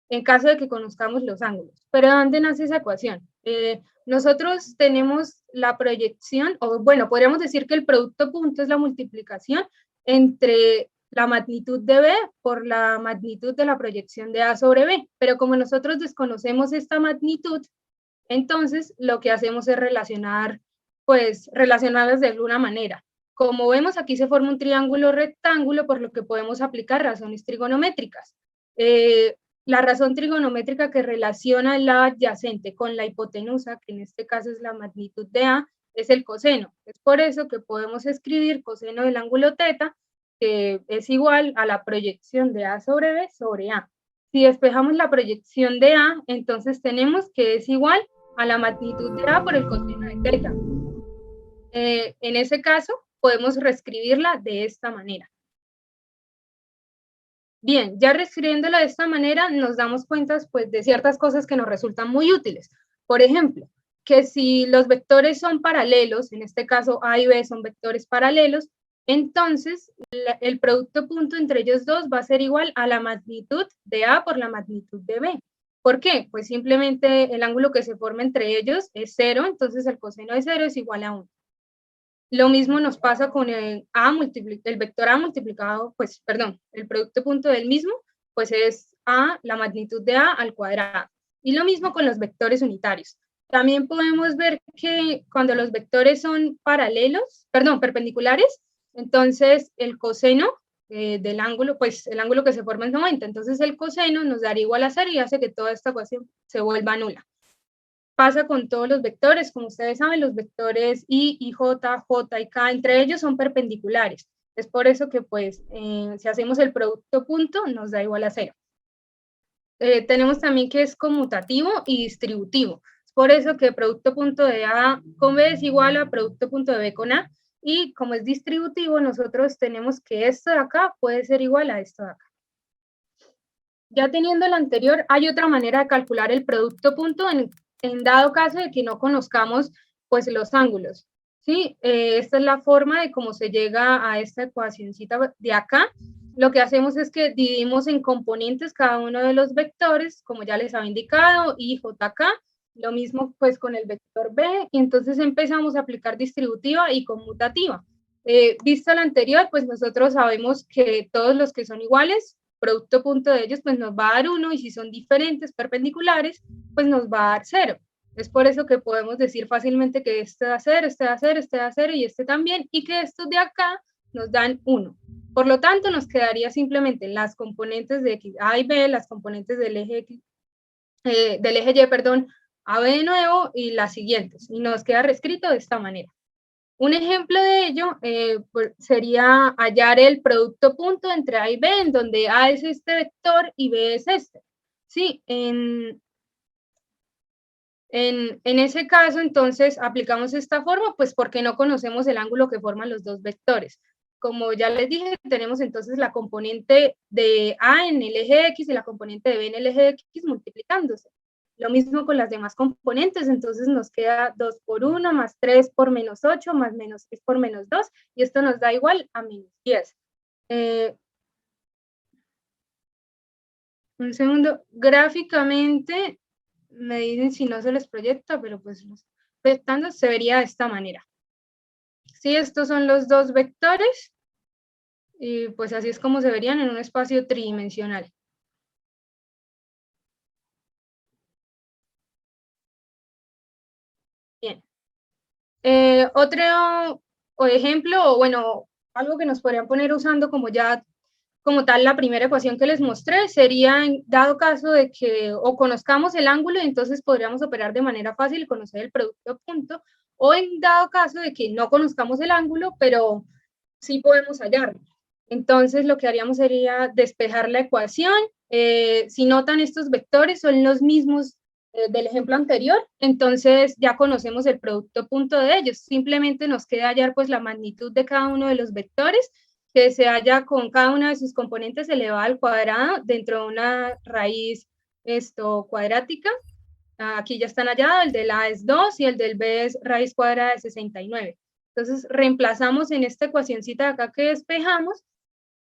en caso de que conozcamos los ángulos. ¿Pero de dónde nace esa ecuación? Nosotros tenemos la proyección, o bueno, podríamos decir que el producto punto es la multiplicación entre la magnitud de B por la magnitud de la proyección de A sobre B, pero como nosotros desconocemos esta magnitud, entonces lo que hacemos es relacionarlas de alguna manera. Como vemos, aquí se forma un triángulo rectángulo, por lo que podemos aplicar razones trigonométricas. La razón trigonométrica que relaciona la adyacente con la hipotenusa, que en este caso es la magnitud de A, es el coseno. Es por eso que podemos escribir coseno del ángulo teta, que es igual a la proyección de A sobre B sobre A. Si despejamos la proyección de A, entonces tenemos que es igual a la magnitud de A por el coseno de teta. En ese caso, podemos reescribirla de esta manera. Bien, ya reescribiéndola de esta manera nos damos cuenta pues, de ciertas cosas que nos resultan muy útiles. Por ejemplo, que si los vectores son paralelos, en este caso A y B son vectores paralelos, entonces el producto punto entre ellos dos va a ser igual a la magnitud de A por la magnitud de B. ¿Por qué? Pues simplemente el ángulo que se forma entre ellos es 0, entonces el coseno de 0 es igual a 1. Lo mismo nos pasa con el vector A multiplicado, pues, perdón, el producto punto del mismo, pues es A, la magnitud de A al cuadrado. Y lo mismo con los vectores unitarios. También podemos ver que cuando los vectores son perpendiculares, entonces el coseno del ángulo, pues el ángulo que se forma es 90, entonces el coseno nos daría igual a 0 y hace que toda esta ecuación se vuelva nula. Pasa con todos los vectores, como ustedes saben, los vectores I, J, J y K, entre ellos son perpendiculares. Es por eso que, pues, si hacemos el producto punto, nos da igual a 0. Tenemos también que es conmutativo y distributivo. Es por eso que producto punto de A con B es igual a producto punto de B con A, y como es distributivo, nosotros tenemos que esto de acá puede ser igual a esto de acá. Ya teniendo lo anterior, hay otra manera de calcular el producto punto en dado caso de que no conozcamos pues los ángulos, ¿sí? Esta es la forma de cómo se llega a esta ecuacióncita de acá. Lo que hacemos es que dividimos en componentes cada uno de los vectores, como ya les había indicado, I, J, K, lo mismo pues con el vector B, y entonces empezamos a aplicar distributiva y conmutativa. Visto lo anterior, pues nosotros sabemos que todos los que son iguales, producto punto de ellos pues nos va a dar 1, y si son diferentes, perpendiculares, pues nos va a dar 0. Es por eso que podemos decir fácilmente que este da 0, este da 0, este da 0 y este también, y que estos de acá nos dan 1. Por lo tanto, nos quedaría simplemente las componentes de X, A y B, las componentes del eje X, del eje Y, perdón, AB de nuevo, y las siguientes, y nos queda reescrito de esta manera. Un ejemplo de ello pues sería hallar el producto punto entre A y B, en donde A es este vector y B es este. Sí, en ese caso, entonces, aplicamos esta forma, pues porque no conocemos el ángulo que forman los dos vectores. Como ya les dije, tenemos entonces la componente de A en el eje X y la componente de B en el eje X multiplicándose. Lo mismo con las demás componentes, entonces nos queda 2 por 1 más 3 por menos 8 más menos 6 por menos 2, y esto nos da igual a menos 10. Un segundo, gráficamente me dicen si no se les proyecta, pero pues proyectando se vería de esta manera. Sí, estos son los dos vectores, y pues así es como se verían en un espacio tridimensional. Bien. Otro ejemplo, o bueno, algo que nos podrían poner usando como ya, como tal, la primera ecuación que les mostré, sería en dado caso de que o conozcamos el ángulo, entonces podríamos operar de manera fácil y conocer el producto punto, o en dado caso de que no conozcamos el ángulo, pero sí podemos hallarlo. Entonces lo que haríamos sería despejar la ecuación. Si notan, estos vectores son los mismos del ejemplo anterior, entonces ya conocemos el producto punto de ellos. Simplemente nos queda hallar pues la magnitud de cada uno de los vectores, que se halla con cada una de sus componentes elevada al cuadrado dentro de una raíz cuadrática. Aquí ya están hallados, el del A es 2 y el del B es raíz cuadrada de 69. Entonces reemplazamos en esta ecuacióncita de acá que despejamos,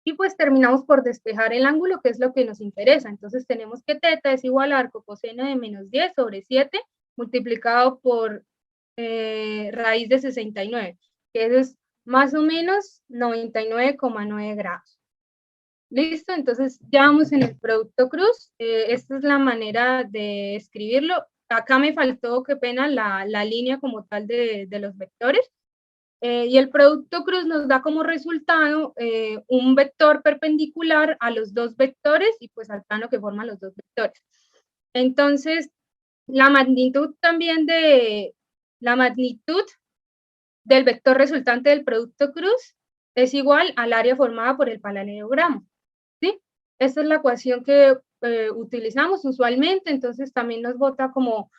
y pues terminamos por despejar el ángulo, que es lo que nos interesa. Entonces tenemos que teta es igual a coseno de menos 10 sobre 7 multiplicado por raíz de 69, que eso es más o menos 99,9 grados. Listo, entonces ya vamos en el producto cruz. Esta es la manera de escribirlo. Acá me faltó, qué pena, la línea como tal de los vectores. Y el producto cruz nos da como resultado un vector perpendicular a los dos vectores y pues al plano que forman los dos vectores. Entonces, la magnitud del vector resultante del producto cruz es igual al área formada por el paralelogramo, ¿sí? Esta es la ecuación que utilizamos usualmente, entonces también nos bota como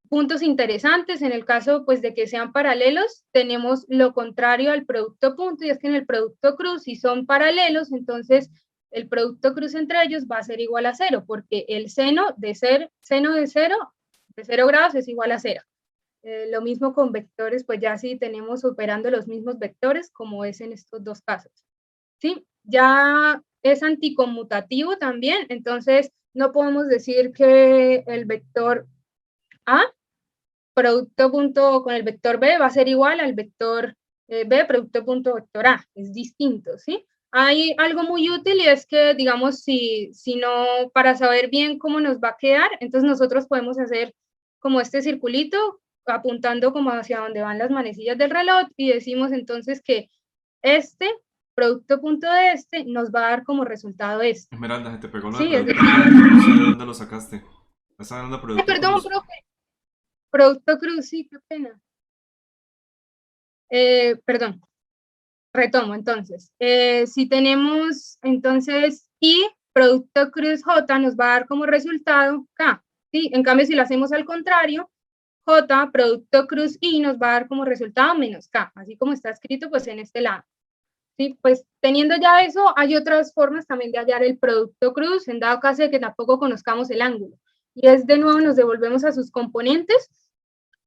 puntos interesantes. En el caso pues de que sean paralelos, tenemos lo contrario al producto punto, y es que en el producto cruz, si son paralelos, entonces el producto cruz entre ellos va a ser igual a 0, porque el seno de 0 grados es igual a 0. Lo mismo con vectores, pues ya sí tenemos operando los mismos vectores, como es en estos dos casos. ¿Sí? Ya es anticonmutativo también, entonces no podemos decir que el vector A, producto punto con el vector B, va a ser igual al vector B, producto punto vector A. Es distinto, ¿sí? Hay algo muy útil, y es que, digamos, si no, para saber bien cómo nos va a quedar, entonces nosotros podemos hacer como este circulito, apuntando como hacia donde van las manecillas del reloj, y decimos entonces que este producto punto de este nos va a dar como resultado este. Esmeralda, se te pegó lo Sí, de es producto decir, cruz. No sé de dónde lo sacaste. ¿Estás hablando de producto perdón, cruz? profe, producto cruz, sí, qué pena. Perdón, retomo entonces. Si tenemos entonces I, producto cruz J nos va a dar como resultado K, ¿sí? En cambio, si lo hacemos al contrario, J, producto cruz I nos va a dar como resultado menos K, así como está escrito pues en este lado. Sí, pues teniendo ya eso, hay otras formas también de hallar el producto cruz, en dado caso de que tampoco conozcamos el ángulo. Y es de nuevo, nos devolvemos a sus componentes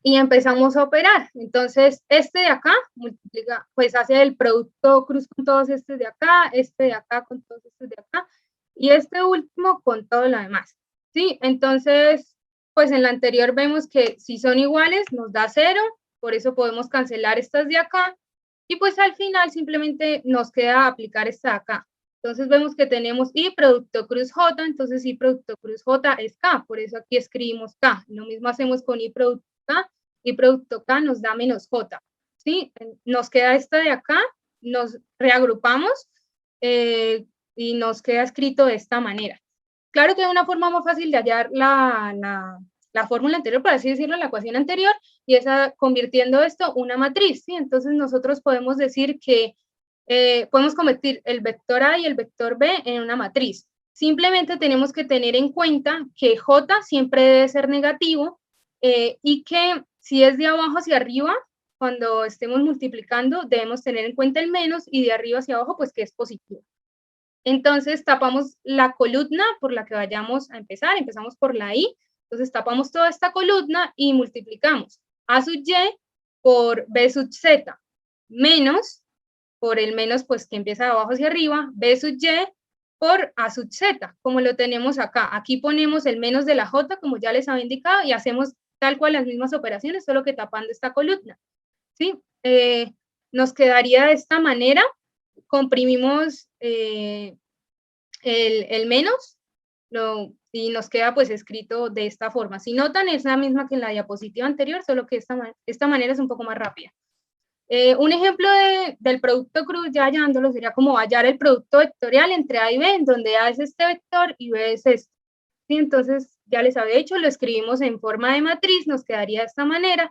y empezamos a operar. Entonces, este de acá multiplica, pues hace el producto cruz con todos estos de acá, este de acá con todos estos de acá, y este último con todo lo demás. ¿Sí? Entonces, pues en la anterior vemos que si son iguales nos da 0, por eso podemos cancelar estas de acá, y pues al final simplemente nos queda aplicar esta de acá. Entonces vemos que tenemos I producto cruz J, entonces I producto cruz J es K, por eso aquí escribimos K. Lo mismo hacemos con I producto K, y producto K nos da menos J, ¿sí? Nos queda esta de acá, nos reagrupamos y nos queda escrito de esta manera. Claro que hay una forma más fácil de hallar la fórmula anterior, por así decirlo, la ecuación anterior, y es convirtiendo esto una matriz, ¿sí? Entonces nosotros podemos decir que podemos convertir el vector A y el vector B en una matriz. Simplemente tenemos que tener en cuenta que J siempre debe ser negativo, y que si es de abajo hacia arriba, cuando estemos multiplicando, debemos tener en cuenta el menos, y de arriba hacia abajo, pues que es positivo. Entonces tapamos la columna por la que vayamos a empezar, empezamos por la I, entonces tapamos toda esta columna y multiplicamos A sub Y por B sub Z, menos, por el menos pues que empieza de abajo hacia arriba, B sub Y por A sub Z, como lo tenemos acá. Aquí ponemos el menos de la J, como ya les había indicado, y hacemos tal cual las mismas operaciones, solo que tapando esta columna, ¿sí? Nos quedaría de esta manera, comprimimos el menos, y nos queda pues escrito de esta forma. Si notan, es la misma que en la diapositiva anterior, solo que esta manera es un poco más rápida. Un ejemplo del producto cruz, ya hallándolo, sería como hallar el producto vectorial entre A y B, en donde A es este vector y B es este. ¿Sí? Entonces, ya les había dicho, lo escribimos en forma de matriz, nos quedaría de esta manera,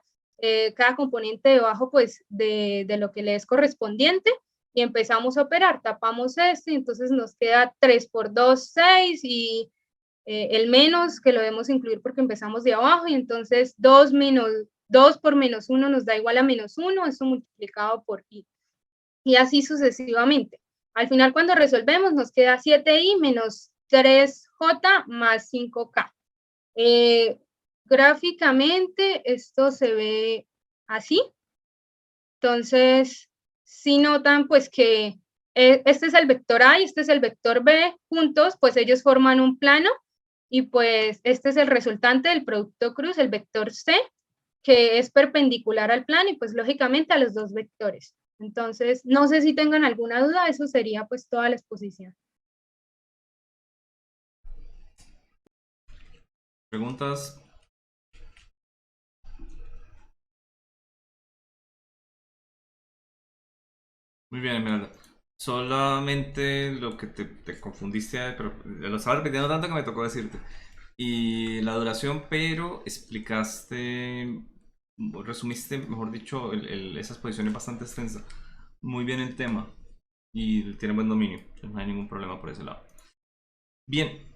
cada componente debajo pues de lo que le es correspondiente, y empezamos a operar, tapamos este, entonces nos queda 3 por 2, 6, y el menos que lo debemos incluir porque empezamos de abajo, y entonces 2 por menos 1 nos da igual a menos 1, eso multiplicado por I, y así sucesivamente. Al final, cuando resolvemos, nos queda 7i menos 3j más 5k. Gráficamente, esto se ve así. Entonces, si notan, pues que este es el vector A y este es el vector B, juntos, pues ellos forman un plano, y pues este es el resultante del producto cruz, el vector C, que es perpendicular al plano y pues lógicamente a los dos vectores. Entonces, no sé si tengan alguna duda, eso sería pues toda la exposición. ¿Preguntas? Muy bien, Esmeralda. Solamente lo que te confundiste, pero lo estaba repitiendo tanto que me tocó decirte. Y la duración, pero explicaste, resumiste, mejor dicho, esa exposición es bastante extensa. Muy bien el tema. Y tiene buen dominio. No hay ningún problema por ese lado. Bien.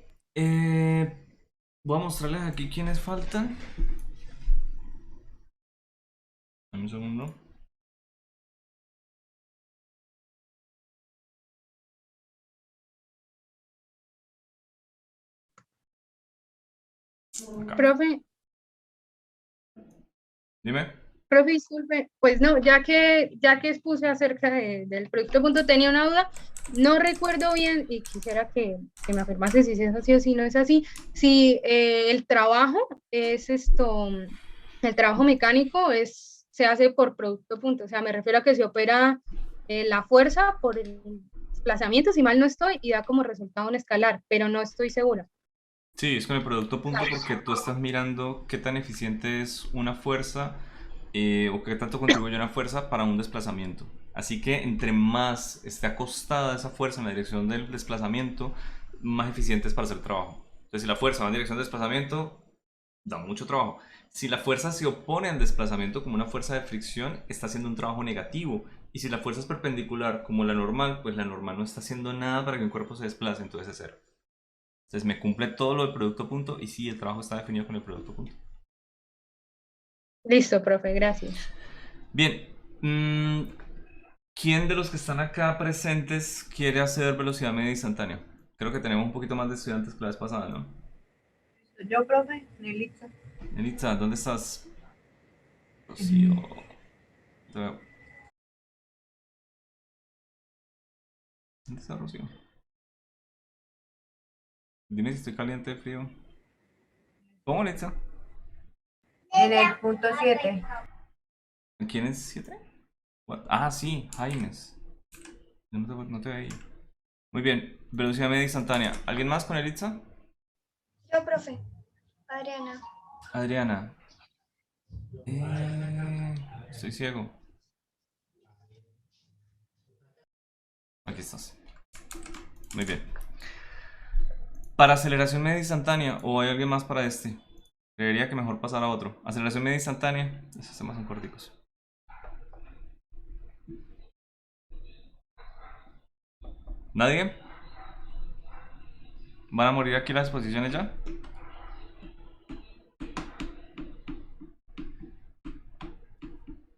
Voy a mostrarles aquí quiénes faltan. segundo. Acá. Profe, Dime. profe, disculpe, pues no, ya que expuse acerca del producto punto, tenía una duda, no recuerdo bien y quisiera que me afirmase si es así o si no es así, si el trabajo es el trabajo mecánico se hace por producto punto, o sea, me refiero a que se opera la fuerza por el desplazamiento, si mal no estoy, y da como resultado un escalar, pero no estoy segura. Sí, es con el producto punto porque tú estás mirando qué tan eficiente es una fuerza o qué tanto contribuye una fuerza para un desplazamiento. Así que entre más esté acostada esa fuerza en la dirección del desplazamiento, más eficiente es para hacer el trabajo. Entonces, si la fuerza va en dirección del desplazamiento, da mucho trabajo. Si la fuerza se opone al desplazamiento como una fuerza de fricción, está haciendo un trabajo negativo. Y si la fuerza es perpendicular como la normal, pues la normal no está haciendo nada para que un cuerpo se desplace, entonces es cero. Entonces me cumple todo lo del producto punto y sí, el trabajo está definido con el producto punto. Listo, profe, gracias. Bien, ¿quién de los que están acá presentes quiere hacer velocidad media instantánea? Creo que tenemos un poquito más de estudiantes que la vez pasada, ¿no? Yo, profe, Nelitza. Elitza, ¿dónde estás? Rocío. Te veo. ¿Dónde está Rocío? Dime si estoy caliente o frío. ¿Cómo, Elitza? En el punto 7. ¿Quién es 7? Ah, sí, Jaimes. No te veía. Muy bien, velocidad media instantánea. ¿Alguien más con Elitza? Yo, profe. Adriana. Adriana. Estoy ciego. Aquí estás. Muy bien. Para aceleración media instantánea, ¿o hay alguien más para este? Creería que mejor pasar a otro. Aceleración media instantánea. Esos temas son corticos. ¿Nadie? ¿Van a morir aquí las exposiciones ya?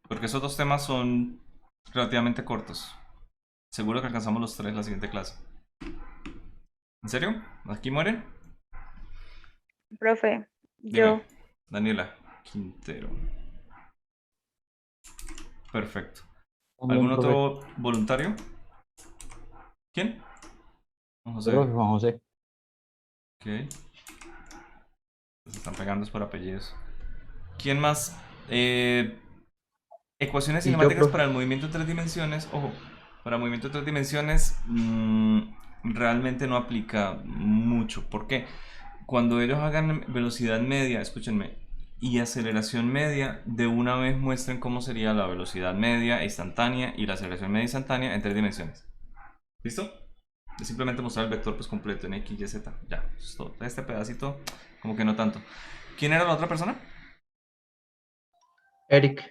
Porque esos dos temas son relativamente cortos. Seguro que alcanzamos los tres en la siguiente clase. ¿En serio? ¿Aquí mueren? Profe, Dime, yo. Daniela Quintero. Perfecto. También, ¿Algún profe. otro voluntario? ¿Quién? Juan José. Profe Juan José. Ok. Se están pegando por apellidos. ¿Quién más? Ecuaciones Y yo, cinemáticas profe. para el movimiento en tres dimensiones. Ojo, para el movimiento en tres dimensiones realmente no aplica mucho. ¿Por qué? Cuando ellos hagan velocidad media, escúchenme, y aceleración media, de una vez muestren cómo sería la velocidad media instantánea y la aceleración media instantánea en tres dimensiones. ¿Listo? Es simplemente mostrar el vector pues completo en X, Y, Z. Ya, eso es todo. Este pedacito, como que no tanto. ¿Quién era la otra persona? Eric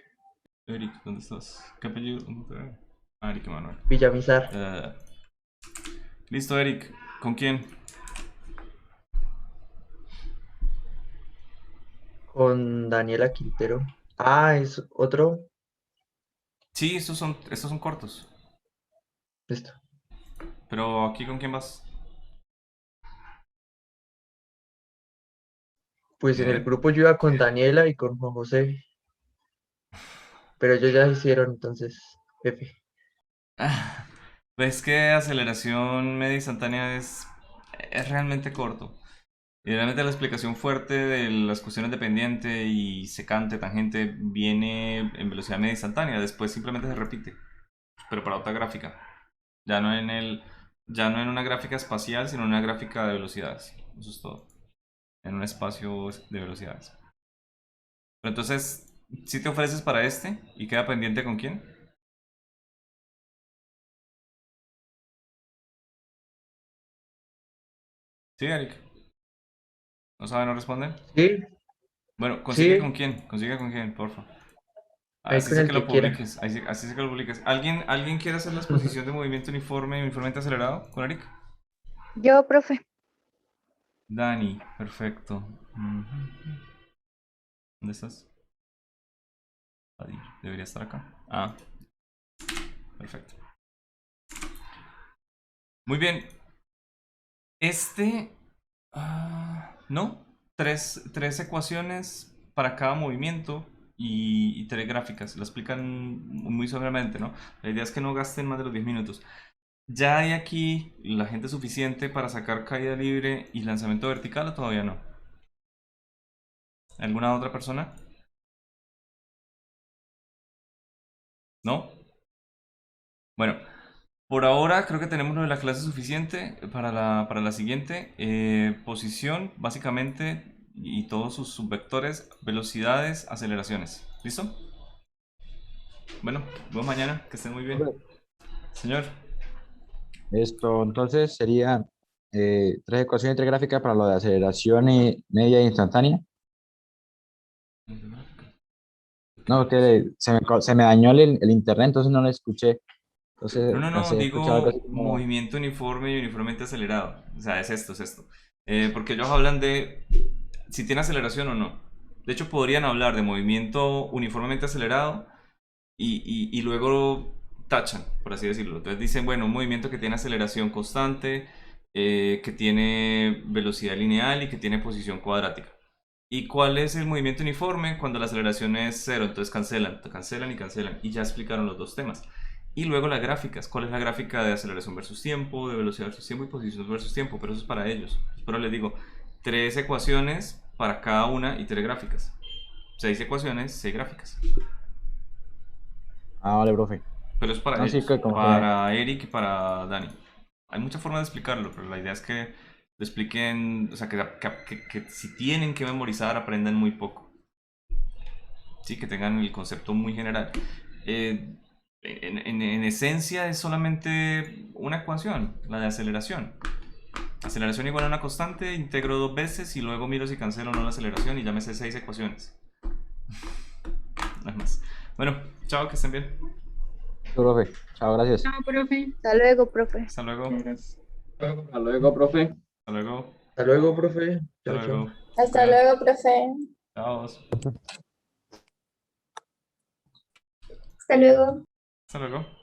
Eric, ¿dónde estás? ¿Qué apellido? ¿Dónde te veo? Ah, Eric Emanuel. Villamizar Listo, Eric. ¿Con quién? con Daniela Quintero. Ah, es otro. Sí, estos son cortos. Listo. Pero aquí, ¿con quién vas? Pues en el Bien. grupo yo iba con Daniela y con Juan José, pero ellos ya hicieron, entonces, F. Ves que aceleración media instantánea es realmente corto. Y realmente la explicación fuerte de las cuestiones de pendiente y secante, tangente, viene en velocidad media instantánea. Después simplemente se repite, pero para otra gráfica. Ya no ya no en una gráfica espacial, sino en una gráfica de velocidades. Eso es todo. En un espacio de velocidades. Pero entonces, si te ofreces para este y queda pendiente con quién. Sí, Eric. ¿No sabe, no responde? Sí, Bueno, sí, consigue con quién, porfa. ahí Así con sé el que lo que quiera. publiques, así sé que lo publiques. ¿Alguien quiere hacer la exposición de movimiento uniformemente acelerado con Eric? Yo, profe. Dani, perfecto. Ujú. ¿Dónde estás? Ahí. Debería estar acá. Ah, perfecto. Muy bien. No, tres ecuaciones para cada movimiento y tres gráficas. Lo explican muy soberamente, ¿no? La idea es que no gasten más de los 10 minutos. ¿Ya hay aquí la gente suficiente para sacar caída libre y lanzamiento vertical o todavía no? ¿Alguna otra persona? ¿No? Bueno, por ahora creo que tenemos lo de la clase suficiente para la siguiente. Posición, básicamente, y todos sus subvectores, velocidades, aceleraciones. ¿Listo? Bueno, nos vemos mañana, que estén muy bien. Señor. Esto entonces sería tres ecuaciones y tres gráficas para lo de aceleración y media e instantánea. No, que se me dañó el internet, entonces no lo escuché. Entonces, No, escuché algo así digo como... movimiento uniforme y uniformemente acelerado. O sea, es esto, es esto. Porque ellos hablan de si tiene aceleración o no. De hecho, podrían hablar de movimiento uniformemente acelerado y luego tachan, por así decirlo. Entonces dicen, bueno, un movimiento que tiene aceleración constante, que tiene velocidad lineal y que tiene posición cuadrática. ¿Y cuál es el movimiento uniforme? Cuando la aceleración es cero, entonces cancelan y cancelan. Y ya explicaron los dos temas. Y luego las gráficas. ¿Cuál es la gráfica de aceleración versus tiempo, de velocidad versus tiempo y posición versus tiempo? Pero eso es para ellos. Pero les digo, tres ecuaciones para cada una y tres gráficas. 6 ecuaciones, 6 gráficas. Ah, vale, profe. Pero es para No, sí, ellos, que como para Eric y para Dani. Hay muchas formas de explicarlo, pero la idea es que lo expliquen, o sea, que si tienen que memorizar, aprendan muy poco. Sí, que tengan el concepto muy general. En esencia es solamente una ecuación, la de aceleración. Aceleración igual a una constante, integro dos veces y luego miro si cancelo o no la aceleración y ya me sé 6 ecuaciones. Nada más. Bueno, chao, que estén bien. profe. Chao, gracias. Chao, profe. Hasta luego, profe. Hasta luego. Hasta luego, profe. Hasta luego. Hasta luego, profe. Hasta Chao, chao. luego. Hasta luego, profe. Chao. Hasta luego. Hasta luego.